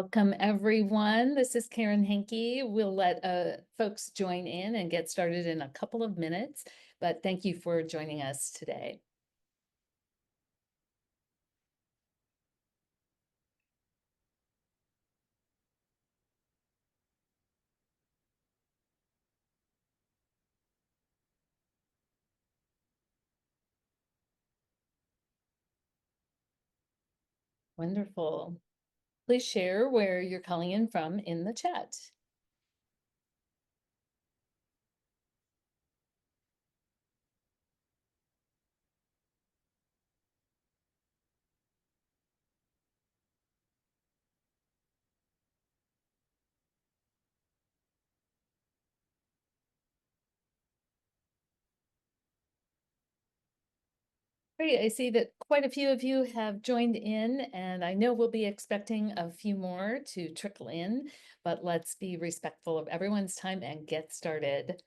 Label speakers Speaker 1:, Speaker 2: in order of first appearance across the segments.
Speaker 1: Welcome, everyone. This is Karen Henke. We'll let folks join in and get started in a couple of minutes, but thank you for joining us today. Wonderful. Please share where you're calling in from in the chat. Great. I see that quite a few of you have joined in, and I know we'll be expecting a few more to trickle in, but let's be respectful of everyone's time and get started.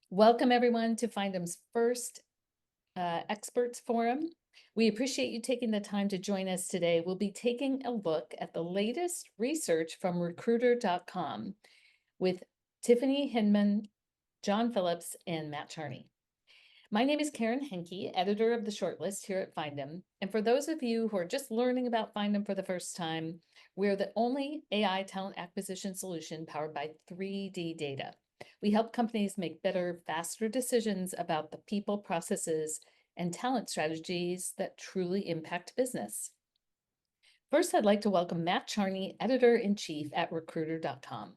Speaker 1: Welcome, everyone, to Findham's first Experts Forum. We appreciate you taking the time to join us today. We'll be taking a look at the latest research from recruiter.com with Tiffany Hinman, John Phillips, and Matt Charney. My name is Karen Henke, editor of the shortlist here at Findham. And for those of you who are just learning about Findham for the first time, we're the only AI talent acquisition solution powered by 3D data. We help companies make better, faster decisions about the people, processes, and talent strategies that truly impact business. First, I'd like to welcome Matt Charney, editor-in-chief at recruiter.com.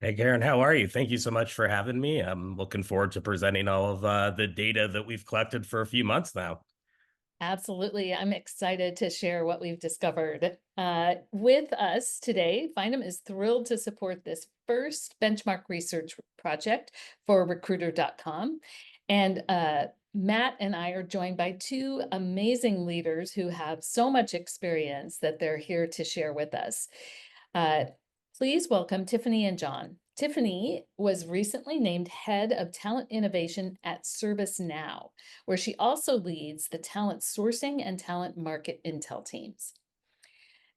Speaker 2: Hey, Karen, how are you? Thank you so much for having me. I'm looking forward to presenting all of the data that we've collected for a few months now.
Speaker 1: Absolutely. I'm excited to share what we've discovered. With us today, Findham is thrilled to support this first benchmark research project for recruiter.com. And Matt and I are joined by two amazing leaders who have so much experience that they're here to share with us. Please welcome Tiffany and John. Tiffany was recently named Head of Talent Innovation at ServiceNow, where she also leads the talent sourcing and talent market intel teams.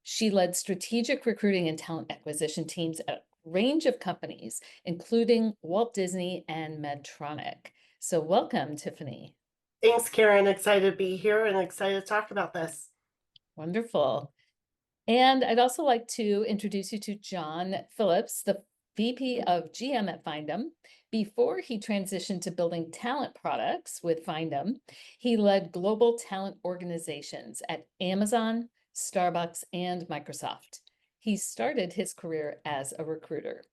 Speaker 1: She led strategic recruiting and talent acquisition teams at a range of companies, including Walt Disney and Medtronic. So welcome, Tiffany.
Speaker 3: Thanks, Karen. Excited to be here and excited to talk about this.
Speaker 1: Wonderful. And I'd also like to introduce you to John Phillips, the VP of GM at Findham. Before he transitioned to building talent products with Findham, he led global talent organizations at Amazon, Starbucks, and Microsoft. He started his career as a recruiter.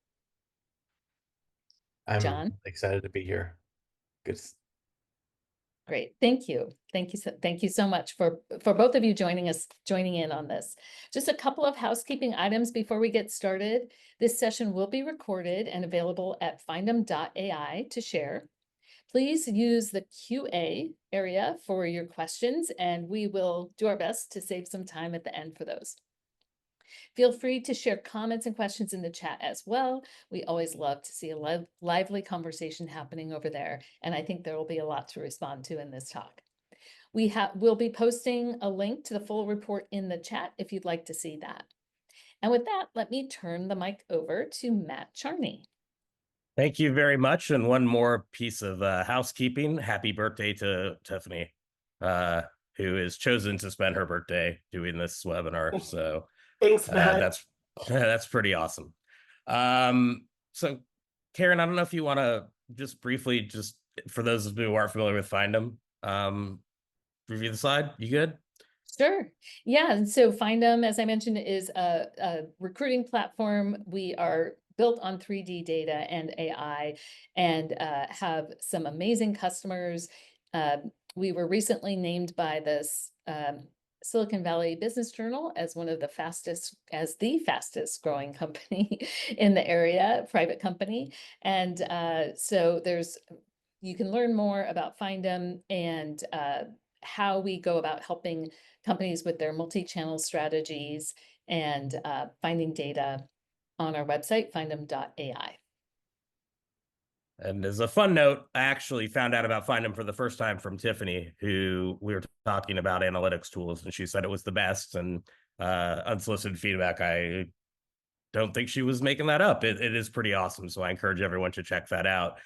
Speaker 1: John?
Speaker 4: I'm excited to be here. Good.
Speaker 1: Great, thank you. Thank you so much for both of you joining in on this. Just a couple of housekeeping items before we get started. This session will be recorded and available at findham.ai to share. Please use the QA area for your questions, and we will do our best to save some time at the end for those. Feel free to share comments and questions in the chat as well. We always love to see a lively conversation happening over there, and I think there will be a lot to respond to in this talk. We'll be posting a link to the full report in the chat if you'd like to see that. And with that, let me turn the mic over to Matt Charney.
Speaker 2: Thank you very much. And one more piece of housekeeping. Happy birthday to Tiffany, who has chosen to spend her birthday doing this webinar. So
Speaker 3: Thanks, Matt.
Speaker 2: That's pretty awesome. So Karen, I don't know if you want to just briefly, just for those of you who aren't familiar with Findham, review the slide. You good?
Speaker 1: Sure. Yeah. And so Findham, as I mentioned, is a recruiting platform. We are built on 3D data and AI and have some amazing customers. We were recently named by this Silicon Valley Business Journal as the fastest growing company in the area, private company. And so you can learn more about Findham and how we go about helping companies with their multi-channel strategies and finding data on our website, findham.ai.
Speaker 2: And as a fun note, I actually found out about Findham for the first time from Tiffany, who we were talking about analytics tools, and she said it was the best. And unsolicited feedback, I don't think she was making that up. It is pretty awesome. So I encourage everyone to check that out.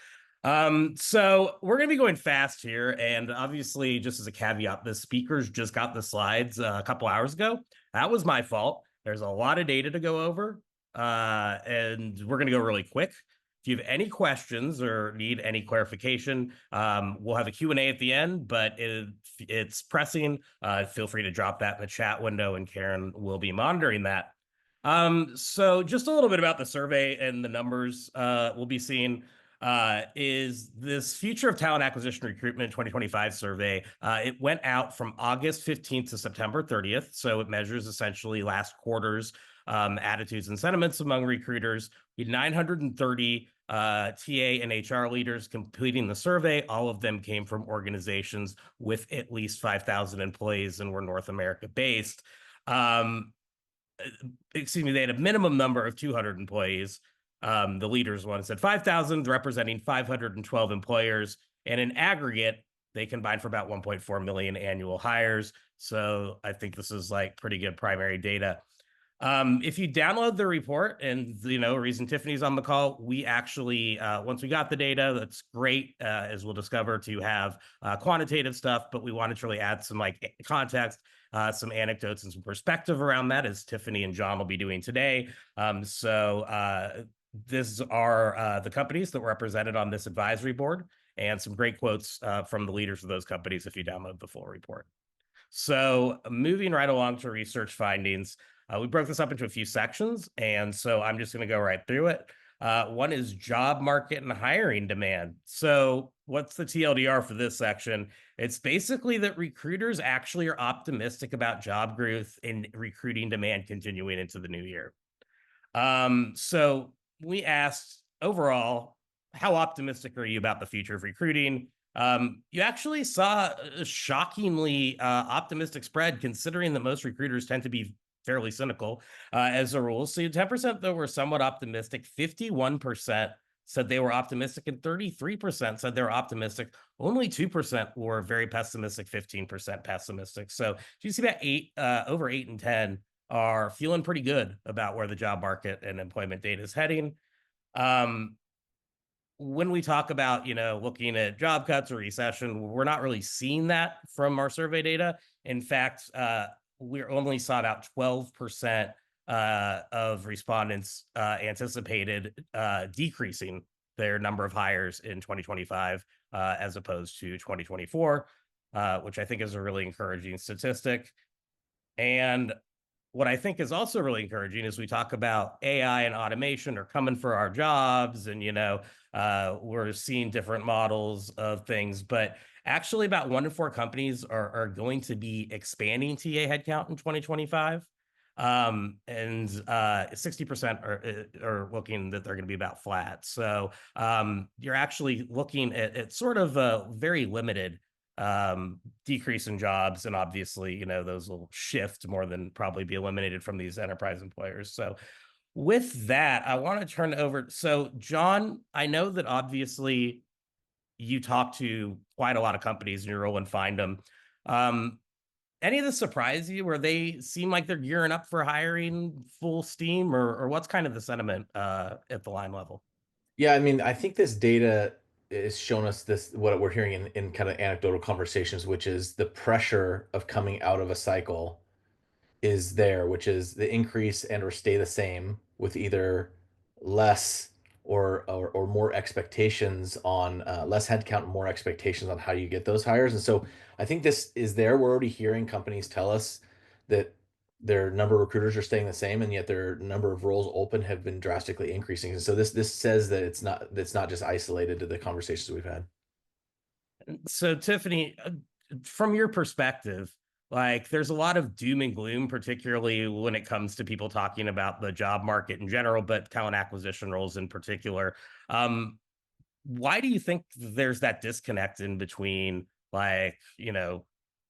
Speaker 2: So we're going to be going fast here. And obviously, just as a caveat, the speakers just got the slides a couple hours ago. That was my fault. There's a lot of data to go over, and we're going to go really quick. If you have any questions or need any clarification, we'll have a Q&A at the end, but if it's pressing, feel free to drop that in the chat window, and Karen will be monitoring that. So just a little bit about the survey and the numbers we'll be seeing is this Future of Talent Acquisition Recruitment 2025 survey. It went out from August 15th to September 30th. So it measures essentially last quarter's attitudes and sentiments among recruiters. We had 930 TA and HR leaders completing the survey. All of them came from organizations with at least 5,000 employees and were North America based. Excuse me, they had a minimum number of 200 employees. The leaders one said 5,000, representing 512 employers. And in aggregate, they combined for about 1.4 million annual hires. So I think this is like pretty good primary data. If you download the report, and reason Tiffany's on the call, we actually once we got the data, that's great, as we'll discover, to have quantitative stuff, but we wanted to really add some like context, some anecdotes, and some perspective around that, as Tiffany and John will be doing today. This are the companies that were represented on this advisory board, and some great quotes from the leaders of those companies if you download the full report. So moving right along to research findings, we broke this up into a few sections, and so I'm just going to go right through it. One is job market and hiring demand. So what's the TLDR for this section? It's basically that recruiters actually are optimistic about job growth and recruiting demand continuing into the new year. So we asked overall, how optimistic are you about the future of recruiting? You actually saw a shockingly optimistic spread, considering that most recruiters tend to be fairly cynical as a rule. So 10% though were somewhat optimistic, 51% said they were optimistic, and 33% said they were optimistic. Only 2% were very pessimistic, 15% pessimistic. So you see that over 8 and 10 are feeling pretty good about where the job market and employment data is heading. When we talk about, looking at job cuts or recession, we're not really seeing that from our survey data. In fact, we only saw about 12% of respondents anticipated decreasing their number of hires in 2025 as opposed to 2024, which I think is a really encouraging statistic. And what I think is also really encouraging is we talk about AI and automation are coming for our jobs, and we're seeing different models of things, but actually about 1 in 4 companies are going to be expanding TA headcount in 2025. And 60% are looking that they're going to be about flat. So you're actually looking at sort of a very limited decrease in jobs, and obviously those will shift more than probably be eliminated from these enterprise employers. So with that, I want to turn it over. So John, I know that obviously you talk to quite a lot of companies in your role and find them. Any of this surprise you, where they seem like they're gearing up for hiring full steam, or what's kind of the sentiment at the line level?
Speaker 4: Yeah, I mean, I think this data is showing us what we're hearing in kind of anecdotal conversations, which is the pressure of coming out of a cycle is there, which is the increase and or stay the same with either less or more expectations on less headcount, more expectations on how you get those hires. And so I think this is there. We're already hearing companies tell us that their number of recruiters are staying the same, and yet their number of roles open have been drastically increasing. And so this says that it's not just isolated to the conversations we've had.
Speaker 2: So Tiffany, from your perspective, like there's a lot of doom and gloom, particularly when it comes to people talking about the job market in general, but talent acquisition roles in particular. Why do you think there's that disconnect in between, like,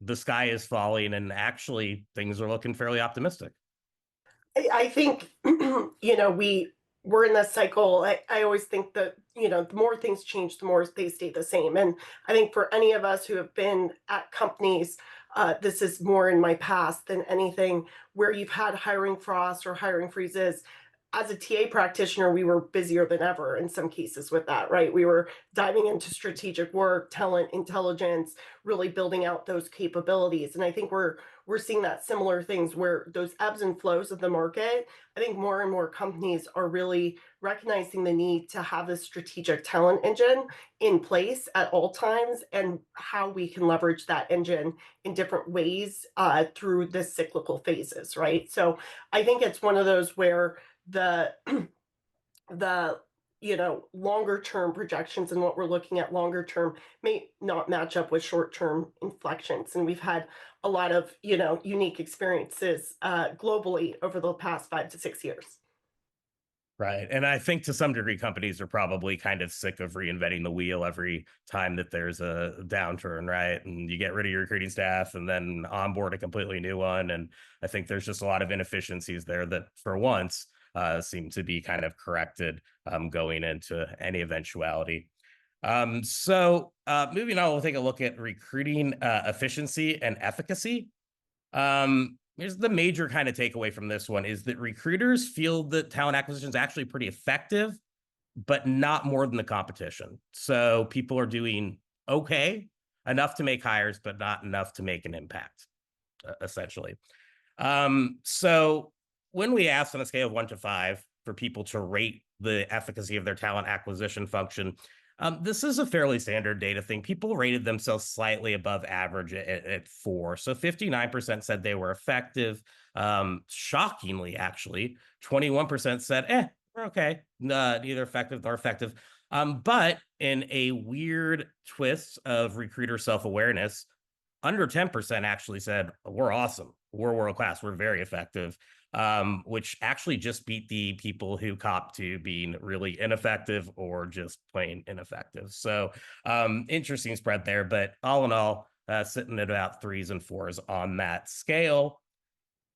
Speaker 2: the sky is falling and actually things are looking fairly optimistic?
Speaker 3: I think, we're in this cycle. I always think that, the more things change, the more they stay the same. And I think for any of us who have been at companies, this is more in my past than anything, where you've had hiring frost or hiring freezes. as a TA practitioner, we were busier than ever in some cases with that, right? We were diving into strategic work, talent intelligence, really building out those capabilities. And I think we're seeing that similar things where those ebbs and flows of the market, I think more and more companies are really recognizing the need to have this strategic talent engine in place at all times, and how we can leverage that engine in different ways through the cyclical phases, right? So I think it's one of those where the the longer term projections and what we're looking at longer term may not match up with short term inflections, and we've had a lot of unique experiences globally over the past 5 to 6 years.
Speaker 2: Right. And I think to some degree, companies are probably kind of sick of reinventing the wheel every time that there's a downturn, right? And you get rid of your recruiting staff and then onboard a completely new one. And I think there's just a lot of inefficiencies there that for once seem to be kind of corrected going into any eventuality. Moving on, we'll take a look at recruiting efficiency and efficacy. Here's the major kind of takeaway from this one is that recruiters feel that talent acquisition is actually pretty effective, but not more than the competition. So people are doing okay, enough to make hires, but not enough to make an impact, essentially. So when we asked on a scale of 1 to 5 for people to rate the efficacy of their talent acquisition function, this is a fairly standard data thing. People rated themselves slightly above average at 4. So 59% said they were effective. Shockingly, actually, 21% said, we're okay, neither effective nor effective. But in a weird twist of recruiter self-awareness, under 10% actually said, we're awesome, we're world-class, we're very effective. Which actually just beat the people who cop to being really ineffective or just plain ineffective. So interesting spread there, but all in all, sitting at about 3s and 4s on that scale.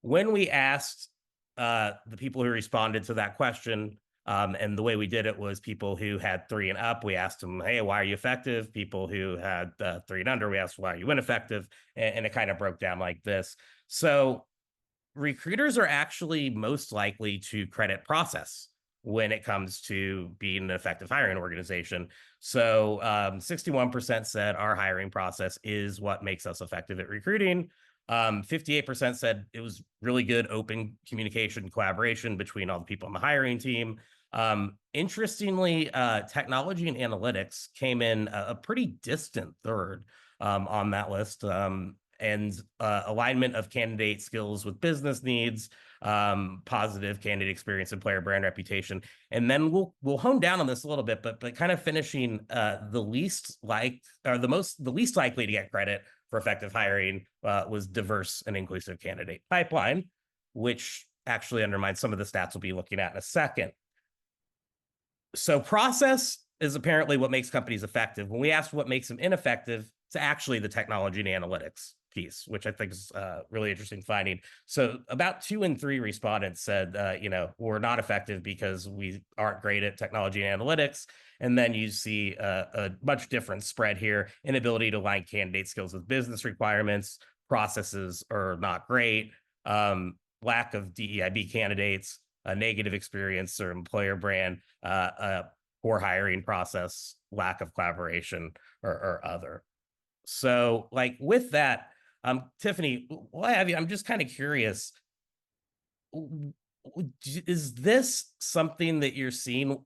Speaker 2: When we asked the people who responded to that question, and the way we did it was people who had 3 and up, we asked them, hey, why are you effective? People who had 3 and under, we asked, why are you ineffective? And it kind of broke down like this. So recruiters are actually most likely to credit process when it comes to being an effective hiring organization. So 61% said our hiring process is what makes us effective at recruiting. 58% said it was really good open communication, collaboration between all the people on the hiring team. Interestingly, technology and analytics came in a pretty distant third on that list. And alignment of candidate skills with business needs, positive candidate experience, employer brand reputation, and then we'll hone down on this a little bit, but kind of finishing the least likely to get credit for effective hiring was diverse and inclusive candidate pipeline, which actually undermines some of the stats we'll be looking at in a second. So process is apparently what makes companies effective. When we asked what makes them ineffective, it's actually the technology and analytics piece, which I think is really interesting finding. So about 2 and 3 respondents said, we're not effective because we aren't great at technology and analytics. And then you see a much different spread here: inability to align candidate skills with business requirements, processes are not great, lack of DEIB candidates, a negative experience or employer brand, poor hiring process, lack of collaboration, or other. So with that, Tiffany, why have you? I'm just kind of curious. Is this something that you're seeing?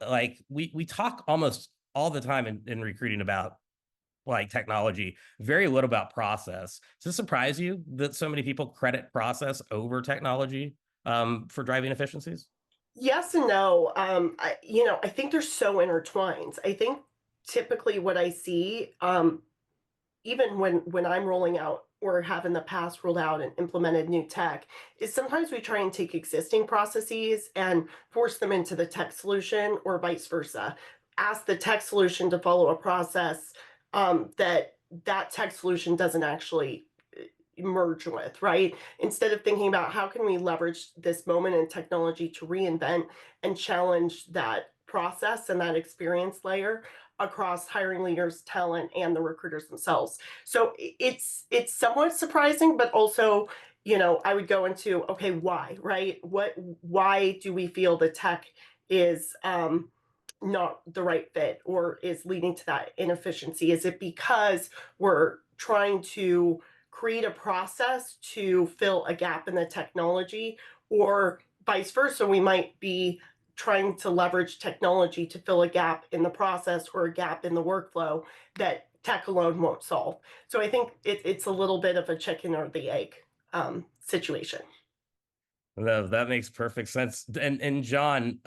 Speaker 2: We talk almost all the time in recruiting about technology, very little about process. Does it surprise you that so many people credit process over technology for driving efficiencies?
Speaker 3: Yes and no. I think they're so intertwined. I think typically what I see, even when I'm rolling out or have in the past rolled out and implemented new tech, is sometimes we try and take existing processes and force them into the tech solution, or vice versa. Ask the tech solution to follow a process that tech solution doesn't actually merge with, right? Instead of thinking about how can we leverage this moment in technology to reinvent and challenge that process and that experience layer across hiring leaders, talent, and the recruiters themselves. So it's somewhat surprising, but also I would go into, okay, why, right? Why do we feel the tech is not the right fit or is leading to that inefficiency? Is it because we're trying to create a process to fill a gap in the technology, or vice versa? We might be trying to leverage technology to fill a gap in the process or a gap in the workflow that tech alone won't solve. So I think it's a little bit of a chicken or the egg situation.
Speaker 2: No, that makes perfect sense. And John,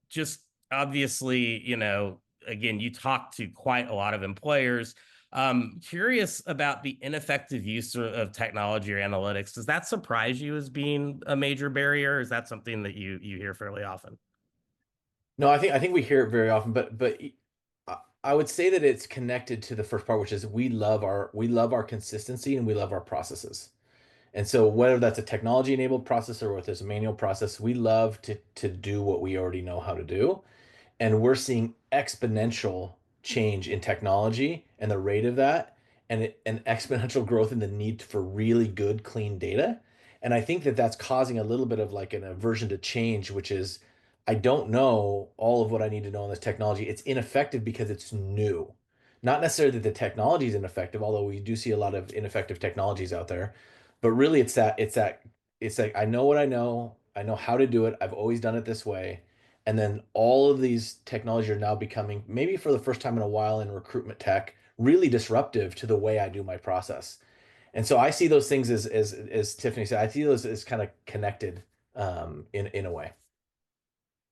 Speaker 2: just obviously, again, you talk to quite a lot of employers. Curious about the ineffective use of technology or analytics. Does that surprise you as being a major barrier? Or is that something that you hear fairly often?
Speaker 4: No, I think we hear it very often, but I would say that it's connected to the first part, which is we love our consistency and we love our processes. And so whether that's a technology enabled process or whether it's a manual process, we love to do what we already know how to do. And we're seeing exponential change in technology and the rate of that, and exponential growth in the need for really good, clean data. And I think that that's causing a little bit of like an aversion to change, which is I don't know all of what I need to know on this technology. It's ineffective because it's new. Not necessarily that the technology is ineffective, although we do see a lot of ineffective technologies out there. But really, it's like I know what I know. I know how to do it. I've always done it this way. And then all of these technologies are now becoming, maybe for the first time in a while in recruitment tech, really disruptive to the way I do my process. And so I see those things as Tiffany said, I see those as kind of connected in a way.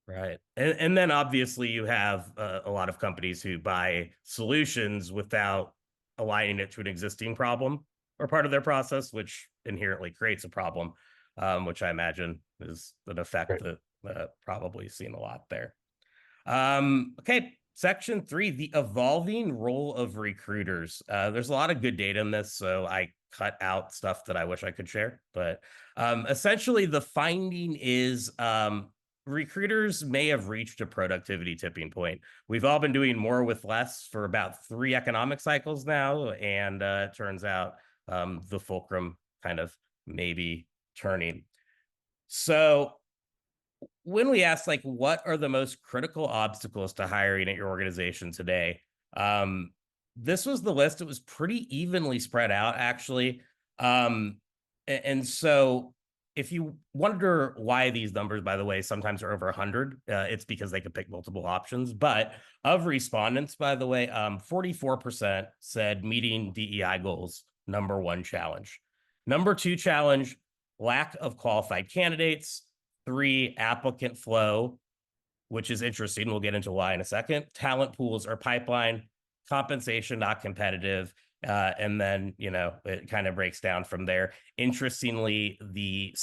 Speaker 2: Right. And then obviously you have a lot of companies who buy solutions without aligning it to an existing problem or part of their process, which inherently creates a problem, which I imagine is an effect
Speaker 4: Great.
Speaker 2: that probably seen a lot there. Okay, section 3, the evolving role of recruiters. There's a lot of good data in this, so I cut out stuff that I wish I could share. But essentially, the finding is recruiters may have reached a productivity tipping point. We've all been doing more with less for about 3 economic cycles now, and it turns out the fulcrum kind of maybe turning. So when we ask like what are the most critical obstacles to hiring at your organization today, um, this was the list. It was pretty evenly spread out, actually. And so if you wonder why these numbers, by the way, sometimes are over 100, it's because they could pick multiple options. But of respondents, by the way, 44% said meeting DEI goals, number 1 challenge. Number 2 challenge, lack of qualified candidates. 3, applicant flow, which is interesting. We'll get into why in a second. Talent pools or pipeline, compensation not competitive. And then, it kind of breaks down from there. Interestingly, the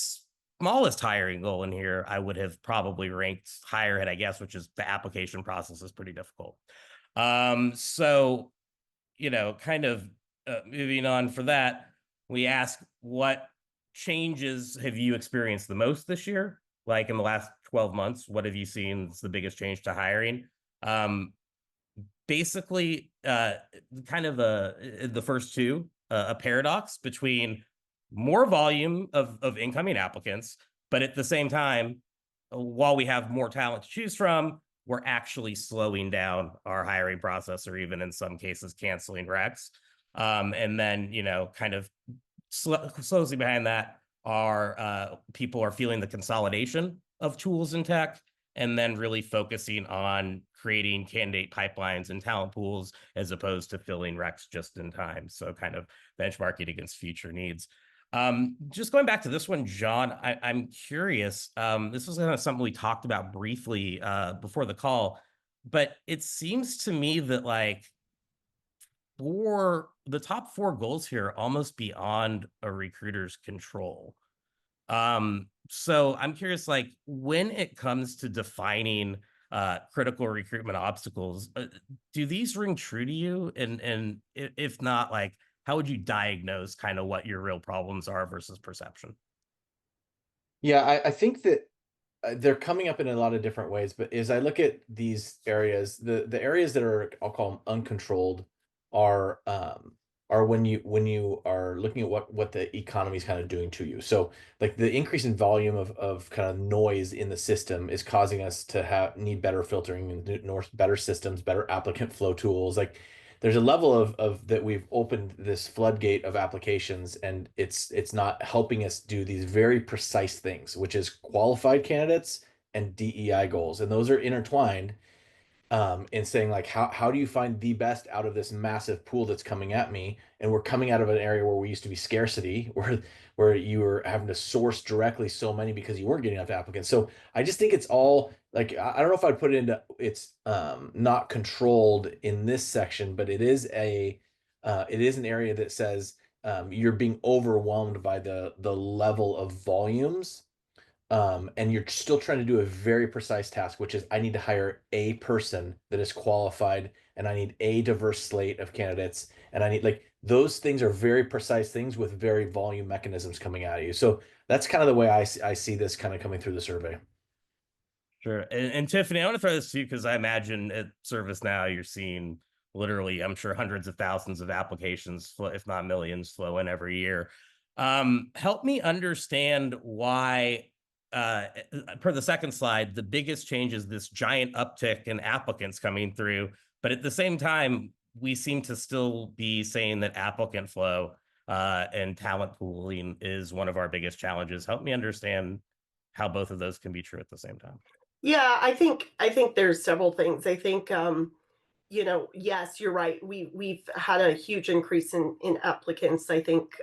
Speaker 2: smallest hiring goal in here, I would have probably ranked higher had I guess, which is the application process is pretty difficult. So, kind of moving on for that, we ask what changes have you experienced the most this year? Like in the last 12 months, what have you seen is the biggest change to hiring? Basically, kind of the first two, a paradox between more volume of incoming applicants, but at the same time, while we have more talent to choose from, we're actually slowing down our hiring process, or even in some cases canceling recs. And then, kind of closely behind that are people are feeling the consolidation of tools and tech, and then really focusing on creating candidate pipelines and talent pools as opposed to filling recs just in time. So kind of benchmarking against future needs. Just going back to this one, John, I'm curious. This was kind of something we talked about briefly before the call, but it seems to me that like the top 4 goals here are almost beyond a recruiter's control. So I'm curious, like when it comes to defining critical recruitment obstacles, do these ring true to you? And if not, like how would you diagnose kind of what your real problems are versus perception?
Speaker 4: Yeah, I think that they're coming up in a lot of different ways, but as I look at these areas, the areas that are, I'll call them uncontrolled, are are when you are looking at what the economy is kind of doing to you. So like the increase in volume of kind of noise in the system is causing us to need better filtering and better systems, better applicant flow tools. Like there's a level of that we've opened this floodgate of applications, and it's not helping us do these very precise things, which is qualified candidates and DEI goals. And those are intertwined, and saying like how do you find the best out of this massive pool that's coming at me? And we're coming out of an area where we used to be scarcity, where you were having to source directly so many because you weren't getting enough applicants. So I just think it's all like, I don't know if I'd put it into it's not controlled in this section, but it is an area that says you're being overwhelmed by the level of volumes, and you're still trying to do a very precise task, which is I need to hire a person that is qualified, and I need a diverse slate of candidates, and I need like those things are very precise things with very volume mechanisms coming at you. So that's kind of the way I see this kind of coming through the survey.
Speaker 2: Sure. And Tiffany, I want to throw this to you because I imagine at ServiceNow you're seeing literally, I'm sure, hundreds of thousands of applications, if not millions, flow in every year. Help me understand why, per the second slide, the biggest change is this giant uptick in applicants coming through. But at the same time, we seem to still be saying that applicant flow and talent pooling is one of our biggest challenges. Help me understand how both of those can be true at the same time.
Speaker 3: Yeah, I think there's several things. I think yes, you're right. We've had a huge increase in applicants. I think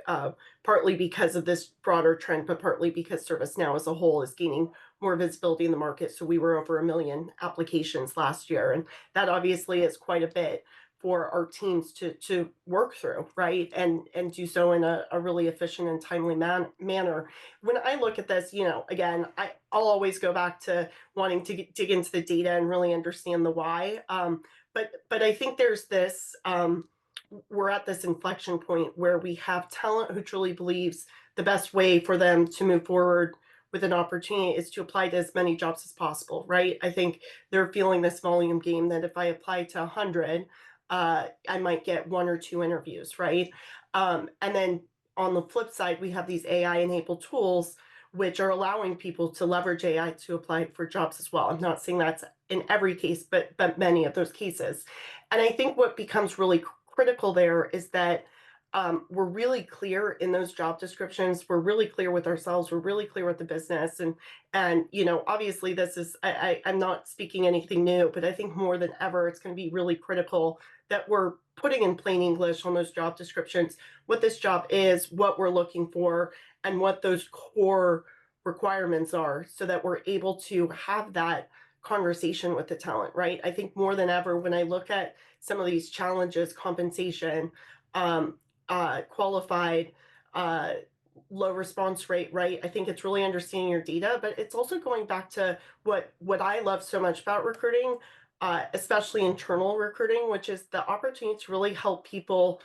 Speaker 3: partly because of this broader trend, but partly because ServiceNow as a whole is gaining more visibility in the market. So we were over 1 million applications last year, and that obviously is quite a bit for our teams to work through, right? And do so in a really efficient and timely manner. When I look at this, again, I'll always go back to wanting to dig into the data and really understand the why. But I think there's this we're at this inflection point where we have talent who truly believes the best way for them to move forward with an opportunity is to apply to as many jobs as possible, right? I think they're feeling this volume game that if I apply to 100, I might get 1 or 2 interviews, right? And then on the flip side, we have these AI enabled tools which are allowing people to leverage AI to apply for jobs as well. I'm not saying that's in every case, but many of those cases. And I think what becomes really critical there is that we're really clear in those job descriptions. We're really clear with ourselves. We're really clear with the business. And obviously this is I'm not speaking anything new, but I think more than ever it's going to be really critical that we're putting in plain English on those job descriptions what this job is, what we're looking for, and what those core requirements are, so that we're able to have that conversation with the talent, right? I think more than ever, when I look at some of these challenges, compensation, qualified, uh, low response rate, right? I think it's really understanding your data, but it's also going back to what I love so much about recruiting, especially internal recruiting, which is the opportunity to really help people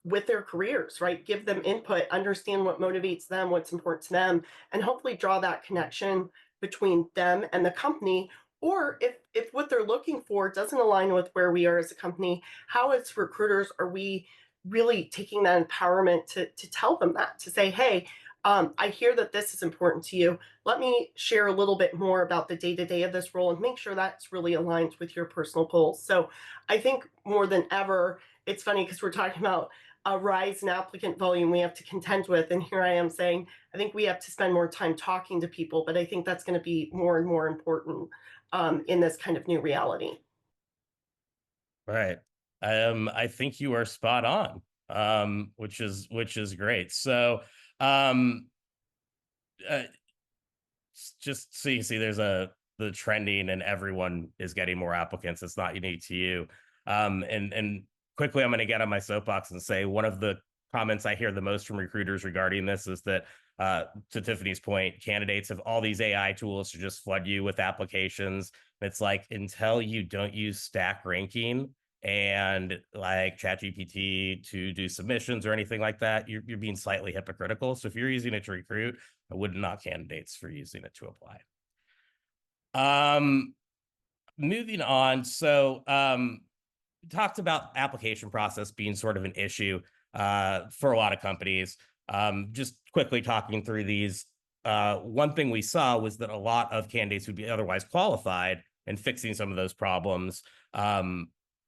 Speaker 3: with their careers, right? Give them input, understand what motivates them, what's important to them, and hopefully draw that connection between them and the company. Or if what they're looking for doesn't align with where we are as a company, how as recruiters are we really taking that empowerment to tell them that, to say, hey, I hear that this is important to you. Let me share a little bit more about the day-to-day of this role and make sure that's really aligned with your personal goals. So I think more than ever, it's funny because we're talking about a rise in applicant volume we have to contend with. And here I am saying, I think we have to spend more time talking to people, but I think that's going to be more and more important in this kind of new reality.
Speaker 2: Right. I think you are spot on. Which is great. So, um, uh, just so you see, there's the trending, and everyone is getting more applicants. It's not unique to you. And quickly, I'm going to get on my soapbox and say one of the comments I hear the most from recruiters regarding this is that, to Tiffany's point, candidates have all these AI tools to just flood you with applications. It's like, until you don't use stack ranking and like ChatGPT to do submissions or anything like that, you're being slightly hypocritical. So if you're using it to recruit, I would knock candidates for using it to apply. Moving on. So, talked about application process being sort of an issue for a lot of companies. Just quickly talking through these, one thing we saw was that a lot of candidates who'd be otherwise qualified and fixing some of those problems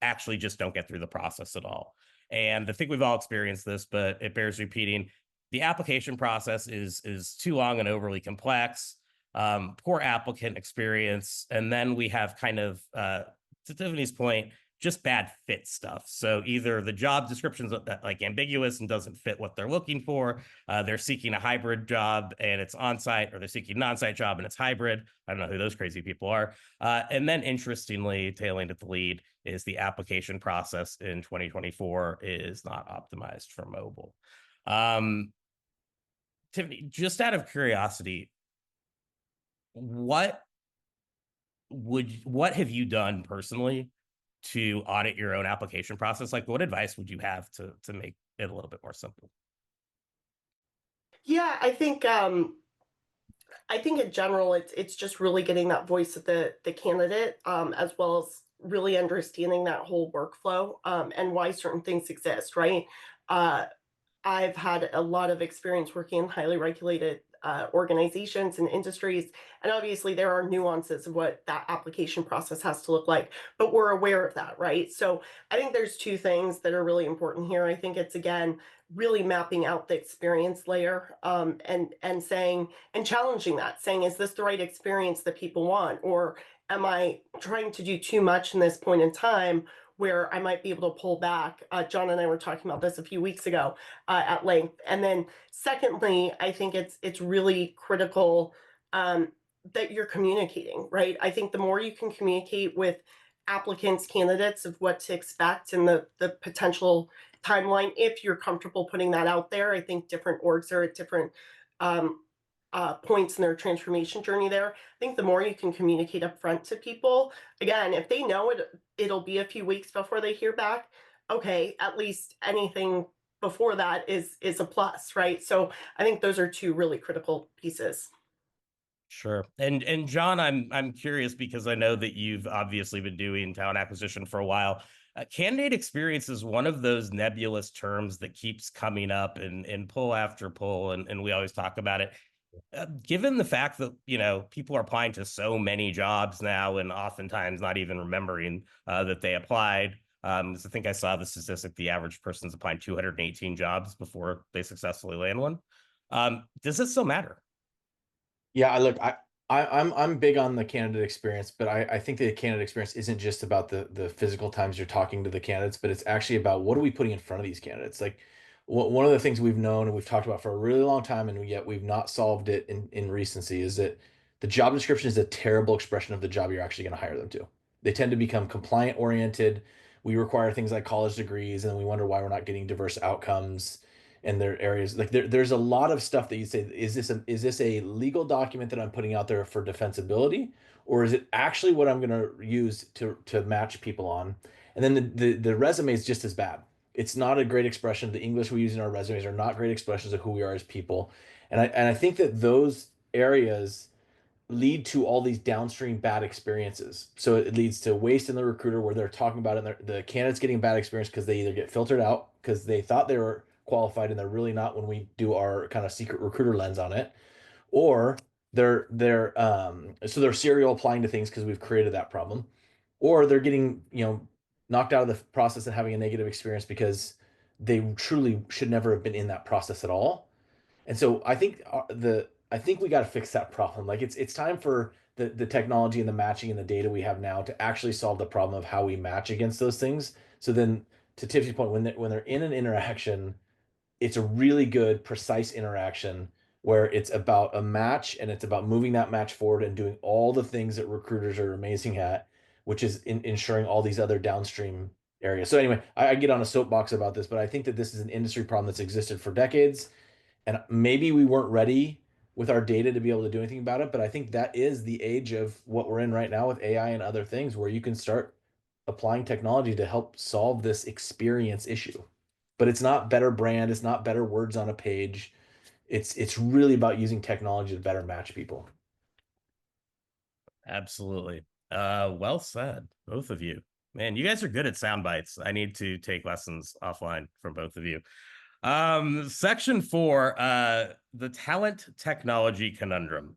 Speaker 2: actually just don't get through the process at all. And I think we've all experienced this, but it bears repeating. The application process is too long and overly complex, poor applicant experience, and then we have kind of, to Tiffany's point, just bad fit stuff. So either the job description's like ambiguous and doesn't fit what they're looking for. They're seeking a hybrid job and it's on-site, or they're seeking an on-site job and it's hybrid. I don't know who those crazy people are. And then interestingly, tailing at the lead is the application process in 2024 is not optimized for mobile. Tiffany, just out of curiosity, what have you done personally to audit your own application process? Like, what advice would you have to make it a little bit more simple?
Speaker 3: Yeah, I think in general, it's just really getting that voice of the candidate, as well as really understanding that whole workflow, and why certain things exist, right? Uh, I've had a lot of experience working in highly regulated organizations and industries, and obviously there are nuances of what that application process has to look like, but we're aware of that, right? So I think there's two things that are really important here. I think it's, again, really mapping out the experience layer, and saying, and challenging that, saying, is this the right experience that people want, or am I trying to do too much in this point in time where I might be able to pull back? John and I were talking about this a few weeks ago at length. And then secondly, I think it's really critical, that you're communicating, right? I think the more you can communicate with applicants, candidates, of what to expect and the potential timeline, if you're comfortable putting that out there. I think different orgs are at different um, points in their transformation journey there. I think the more you can communicate upfront to people, again, if they know it'll be a few weeks before they hear back, okay, at least anything before that is a plus, right? So I think those are two really critical pieces.
Speaker 2: Sure. And John, I'm curious because I know that you've obviously been doing talent acquisition for a while. Candidate experience is one of those nebulous terms that keeps coming up in pull after pull, and we always talk about it. Given the fact that, you know, people are applying to so many jobs now and oftentimes not even remembering that they applied. I think I saw the statistic, the average person's applying 218 jobs before they successfully land one. Does it still matter?
Speaker 4: Yeah, I'm big on the candidate experience, but I think the candidate experience isn't just about the physical times you're talking to the candidates, but it's actually about what are we putting in front of these candidates. Like one of the things we've known and we've talked about for a really long time, and yet we've not solved it in recency, is that the job description is a terrible expression of the job you're actually going to hire them to. They tend to become compliant oriented. We require things like college degrees, and we wonder why we're not getting diverse outcomes and their areas. Like there's a lot of stuff that you say, is this a legal document that I'm putting out there for defensibility, or is it actually what I'm going to use to match people on? And then the resume is just as bad. It's not a great expression. The English we use in our resumes are not great expressions of who we are as people. And I think that those areas lead to all these downstream bad experiences. So it leads to waste in the recruiter where they're talking about it and the candidate's getting a bad experience because they either get filtered out because they thought they were qualified and they're really not when we do our kind of secret recruiter lens on it, or they're serial applying to things because we've created that problem, or they're getting, knocked out of the process and having a negative experience because they truly should never have been in that process at all. And so I think we got to fix that problem. Like it's time for the technology and the matching and the data we have now to actually solve the problem of how we match against those things. So then, to Tiffany's point, when they're in an interaction, it's a really good, precise interaction where it's about a match and it's about moving that match forward and doing all the things that recruiters are amazing at, which is ensuring all these other downstream areas. So anyway, I get on a soapbox about this, but I think that this is an industry problem that's existed for decades, and maybe we weren't ready with our data to be able to do anything about it. But I think that is the age of what we're in right now with AI and other things where you can start applying technology to help solve this experience issue. But it's not better brand, it's not better words on a page. It's really about using technology to better match people.
Speaker 2: Absolutely. Well said, both of you. Man, you guys are good at sound bites. I need to take lessons offline from both of you. Section 4, the talent technology conundrum.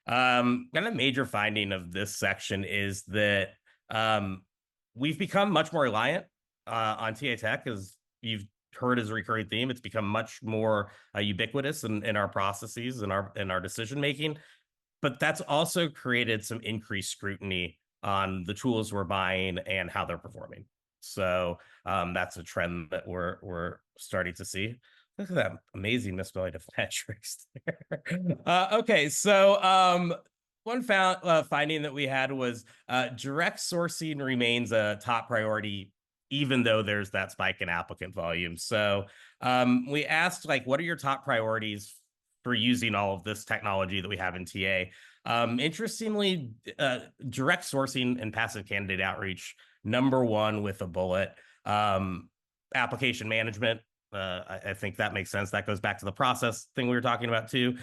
Speaker 2: Kind of major finding of this section is that we've become much more reliant on TA Tech, as you've heard as a recurring theme. It's become much more ubiquitous in our processes and our decision making. But that's also created some increased scrutiny on the tools we're buying and how they're performing. So that's a trend that we're starting to see. Look at that amazing misspelling of metrics there. Okay, so one finding that we had was direct sourcing remains a top priority, even though there's that spike in applicant volume. So we asked, like, what are your top priorities for using all of this technology that we have in TA? Interestingly, direct sourcing and passive candidate outreach, number one with a bullet. Application management, I think that makes sense. That goes back to the process thing we were talking about too.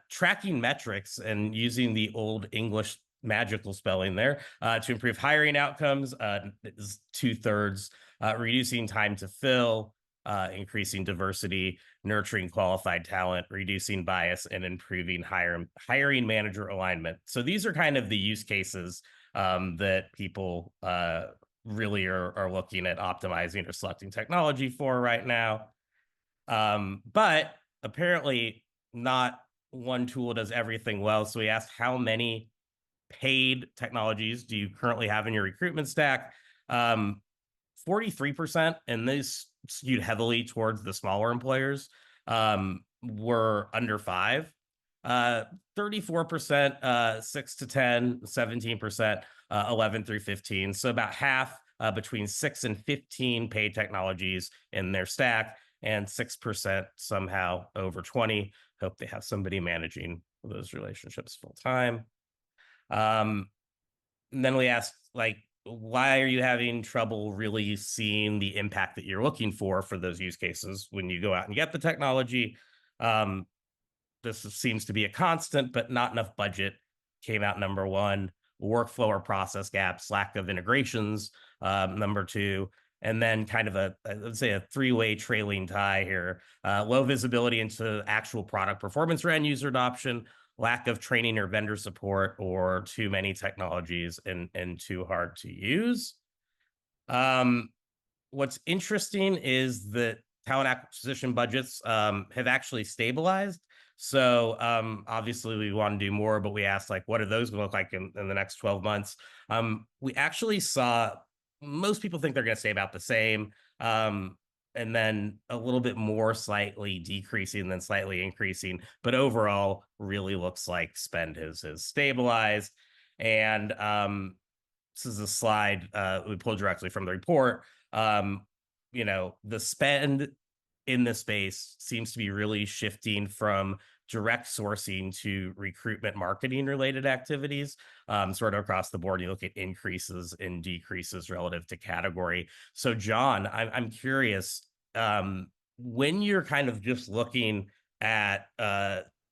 Speaker 2: Tracking metrics and using the old English magical spelling there to improve hiring outcomes, is 2/3. Reducing time to fill, increasing diversity, nurturing qualified talent, reducing bias, and improving hiring manager alignment. So these are kind of the use cases that people really are looking at optimizing or selecting technology for right now. But apparently not one tool does everything well. So we asked, how many paid technologies do you currently have in your recruitment stack? 43%, and this skewed heavily towards the smaller employers, were under 5. 34%, 6 to 10, 17%, 11 through 15. So about half, between 6 and 15 paid technologies in their stack, and 6% somehow over 20. Hope they have somebody managing those relationships full time. And then we asked, like, why are you having trouble really seeing the impact that you're looking for those use cases when you go out and get the technology? This seems to be a constant, but not enough budget came out number one. Workflow or process gaps, lack of integrations, number 2. And then kind of let's say a 3-way trailing tie here. Low visibility into actual product performance or end user adoption, lack of training or vendor support, or too many technologies and too hard to use. What's interesting is that talent acquisition budgets have actually stabilized. So obviously we want to do more, but we asked, like, what are those going to look like in the next 12 months? We actually saw most people think they're going to stay about the same. And then a little bit more slightly decreasing than slightly increasing, but overall really looks like spend has stabilized. And this is a slide we pulled directly from the report. The spend in this space seems to be really shifting from direct sourcing to recruitment marketing related activities, sort of across the board. You look at increases and decreases relative to category. So John, I'm curious, when you're kind of just looking at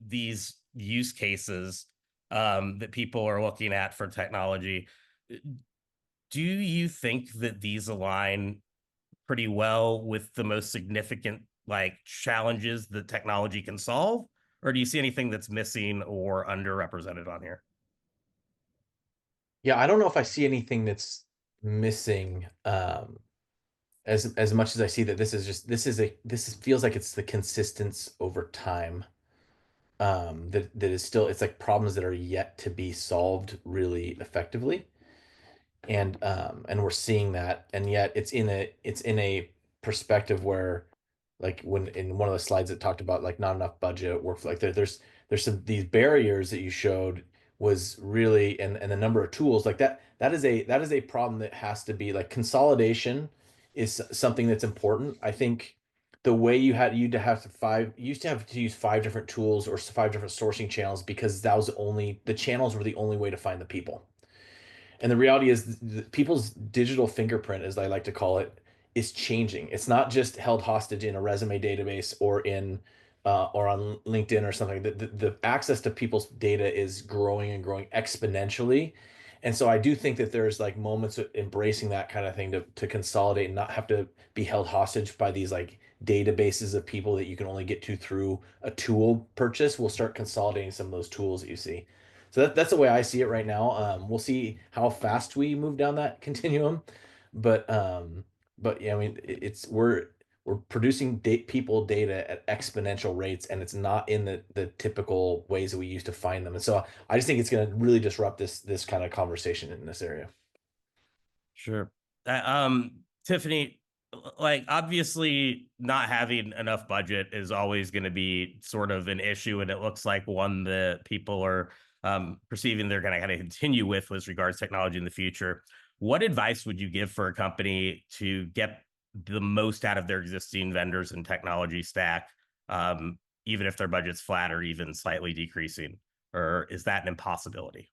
Speaker 2: these use cases that people are looking at for technology, do you think that these align pretty well with the most significant, like, challenges that technology can solve? Or do you see anything that's missing or underrepresented on here?
Speaker 4: Yeah, I don't know if I see anything that's missing, as much as I see that this feels like it's the consistence over time, that is still, it's like problems that are yet to be solved really effectively. And we're seeing that, and yet it's in a perspective where, like, when in one of the slides that talked about, like, not enough budget work, like, there's some these barriers that you showed was really, and the number of tools, like, that is a problem that has to be, like, consolidation is something that's important. I think the way you used to have to use 5 different tools or 5 different sourcing channels, because the channels were the only way to find the people. And the reality is, people's digital fingerprint, as I like to call it, is changing. It's not just held hostage in a resume database or on LinkedIn or something. The access to people's data is growing and growing exponentially, And so I do think that there's like moments of embracing that kind of thing to consolidate and not have to be held hostage by these like databases of people that you can only get to through a tool purchase. We'll start consolidating some of those tools that you see. So that's the way I see it right now. We'll see how fast we move down that continuum, but yeah, I mean, it's we're producing people data at exponential rates, and it's not in the typical ways that we used to find them. And so I just think it's going to really disrupt this kind of conversation in this area.
Speaker 2: Sure. Tiffany, like obviously not having enough budget is always going to be sort of an issue, and it looks like one that people are perceiving they're going to kind of continue with regards to technology in the future. What advice would you give for a company to get the most out of their existing vendors and technology stack, even if their budget's flat or even slightly decreasing? Or is that an impossibility?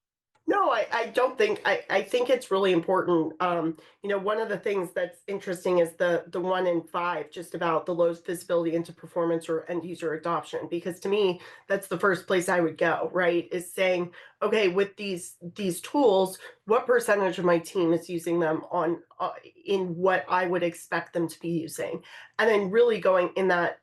Speaker 3: No, I don't think I think it's really important. One of the things that's interesting is the 1 in 5, just about the lowest visibility into performance or end user adoption. Because to me, that's the first place I would go, right? Is saying, okay, with these tools, what percentage of my team is using them on in what I would expect them to be using, and then really going in that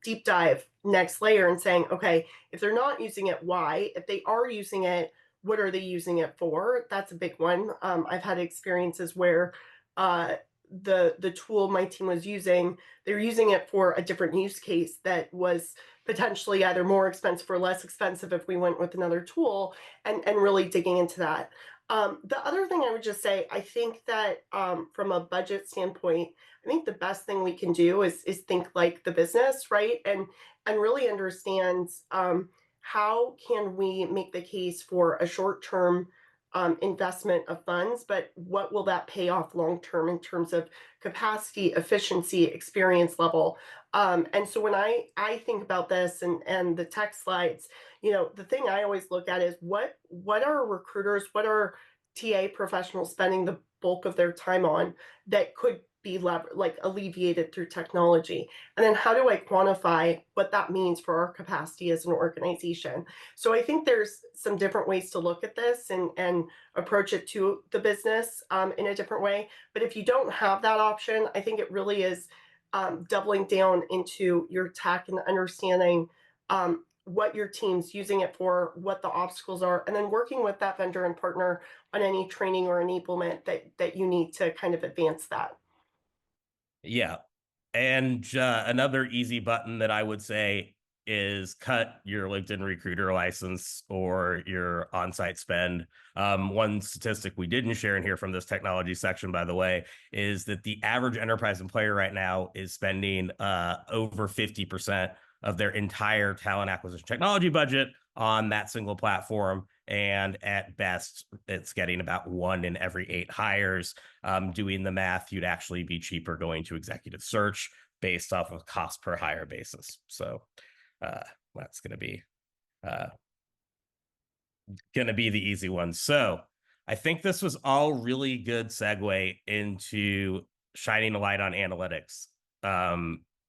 Speaker 3: deep dive next layer and saying, okay, if they're not using it, why? If they are using it, what are they using it for? That's a big one. I've had experiences where the tool my team was using, they're using it for a different use case that was potentially either more expensive or less expensive if we went with another tool, and really digging into that. The other thing I would just say, I think that from a budget standpoint, I think the best thing we can do is think like the business, right? And really understand how can we make the case for a short-term investment of funds, but what will that pay off long-term in terms of capacity, efficiency, experience level? And so when I think about this and the tech slides, the thing I always look at is what are recruiters, what are TA professionals spending the bulk of their time on that could be like alleviated through technology, and then how do I quantify what that means for our capacity as an organization? So I think there's some different ways to look at this and approach it to the business in a different way. But if you don't have that option, I think it really is doubling down into your tech and understanding what your team's using it for, what the obstacles are, and then working with that vendor and partner on any training or enablement that you need to kind of advance that.
Speaker 2: Yeah. And another easy button that I would say is cut your LinkedIn recruiter license or your on-site spend. One statistic we didn't share in here from this technology section, by the way, is that the average enterprise employer right now is spending over 50% of their entire talent acquisition technology budget on that single platform. And at best, it's getting about 1 in every 8 hires. Doing the math, you'd actually be cheaper going to executive search based off of cost per hire basis. So that's going to be the easy one. So I think this was all really good segue into shining a light on analytics,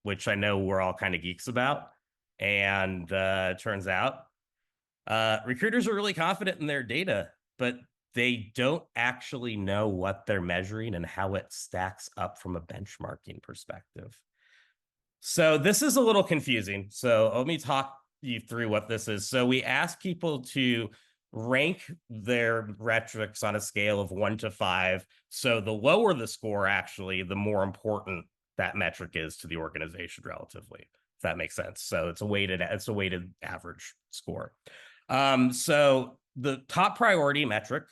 Speaker 2: which I know we're all kind of geeks about. And turns out recruiters are really confident in their data, but they don't actually know what they're measuring and how it stacks up from a benchmarking perspective. So this is a little confusing. So let me talk you through what this is. So we ask people to rank their metrics on a scale of 1 to 5. So the lower the score, actually, the more important that metric is to the organization relatively, if that makes sense. So it's a weighted average score. So the top priority metric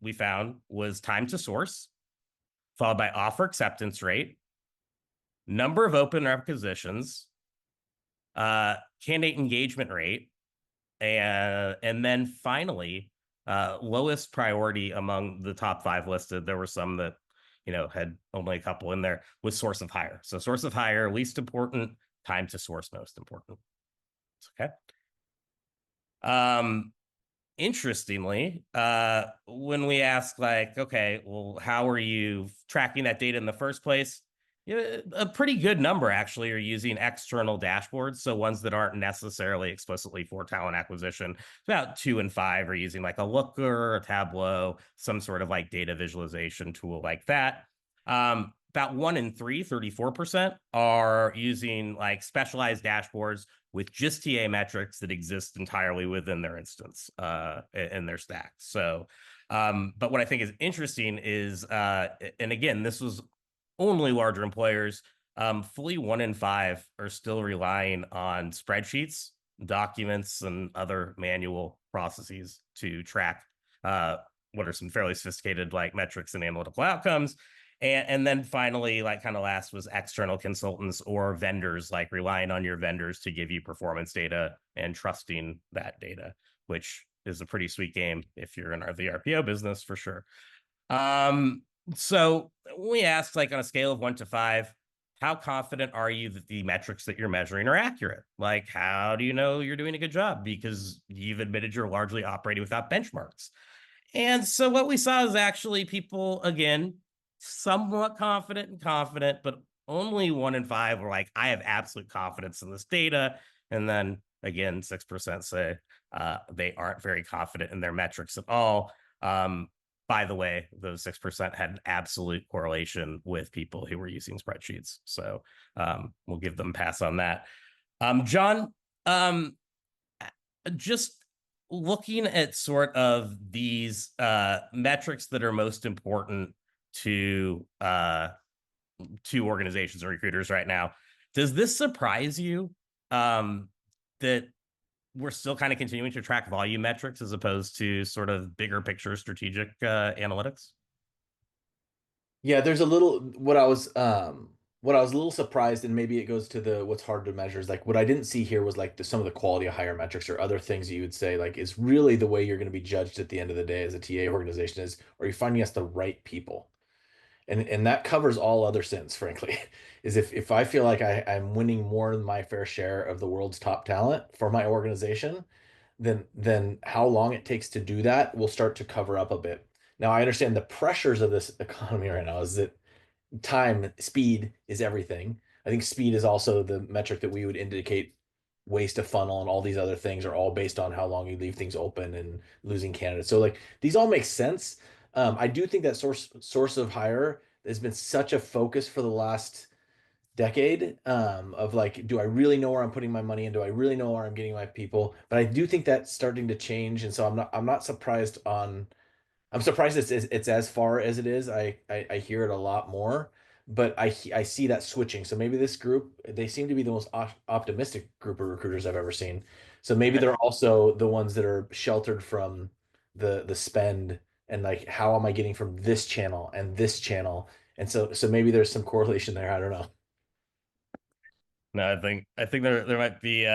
Speaker 2: we found was time to source, followed by offer acceptance rate, number of open requisitions, candidate engagement rate, and then finally, lowest priority among the top 5 listed. There were some that had only a couple in there, was source of hire. So source of hire, least important, time to source, most important. Okay. Interestingly, when we ask like, okay, well, how are you tracking that data in the first place? Yeah, a pretty good number actually are using external dashboards. So ones that aren't necessarily explicitly for talent acquisition. About 2 in 5 are using like a Looker, a Tableau, some sort of like data visualization tool like that. About 1 in 3, 34%, are using like specialized dashboards with just TA metrics that exist entirely within their instance in their stack. So, but what I think is interesting is, and again, this was only larger employers, fully 1 in 5 are still relying on spreadsheets, documents, and other manual processes to track what are some fairly sophisticated like metrics and analytical outcomes. And then finally, like kind of last was external consultants or vendors, like relying on your vendors to give you performance data and trusting that data, which is a pretty sweet game if you're in the RPO business for sure. So we asked, like, on a scale of 1 to 5, how confident are you that the metrics that you're measuring are accurate? Like, how do you know you're doing a good job? Because you've admitted you're largely operating without benchmarks. And so what we saw is actually people, again, somewhat confident, but only 1 in 5 were like, I have absolute confidence in this data. And then again, 6% say they aren't very confident in their metrics at all. By the way, those 6% had an absolute correlation with people who were using spreadsheets. So we'll give them a pass on that. John, just looking at sort of these metrics that are most important to organizations and recruiters right now, does this surprise you that we're still kind of continuing to track volume metrics as opposed to sort of bigger picture strategic analytics?
Speaker 4: Yeah, there's a little what I was a little surprised, and maybe it goes to the what's hard to measure is like what I didn't see here was like some of the quality of hire metrics or other things you would say like is really the way you're going to be judged at the end of the day as a TA organization is, are you finding us the right people? And that covers all other sins, frankly. Is if I feel like I'm winning more than my fair share of the world's top talent for my organization, then how long it takes to do that will start to cover up a bit. Now I understand the pressures of this economy right now is that speed is everything. I think speed is also the metric that we would indicate waste of funnel and all these other things are all based on how long you leave things open and losing candidates. So like these all make sense. I do think that source of hire has been such a focus for the last decade of like, do I really know where I'm putting my money in? Do I really know where I'm getting my people? But I do think that's starting to change, and so I'm not surprised on. I'm surprised it's as far as it is. I hear it a lot more, but I see that switching. So maybe this group, they seem to be the most optimistic group of recruiters I've ever seen. So maybe they're also the ones that are sheltered from the spend and like how am I getting from this channel and this channel? And so maybe there's some correlation there. I don't know.
Speaker 2: No, I think there might be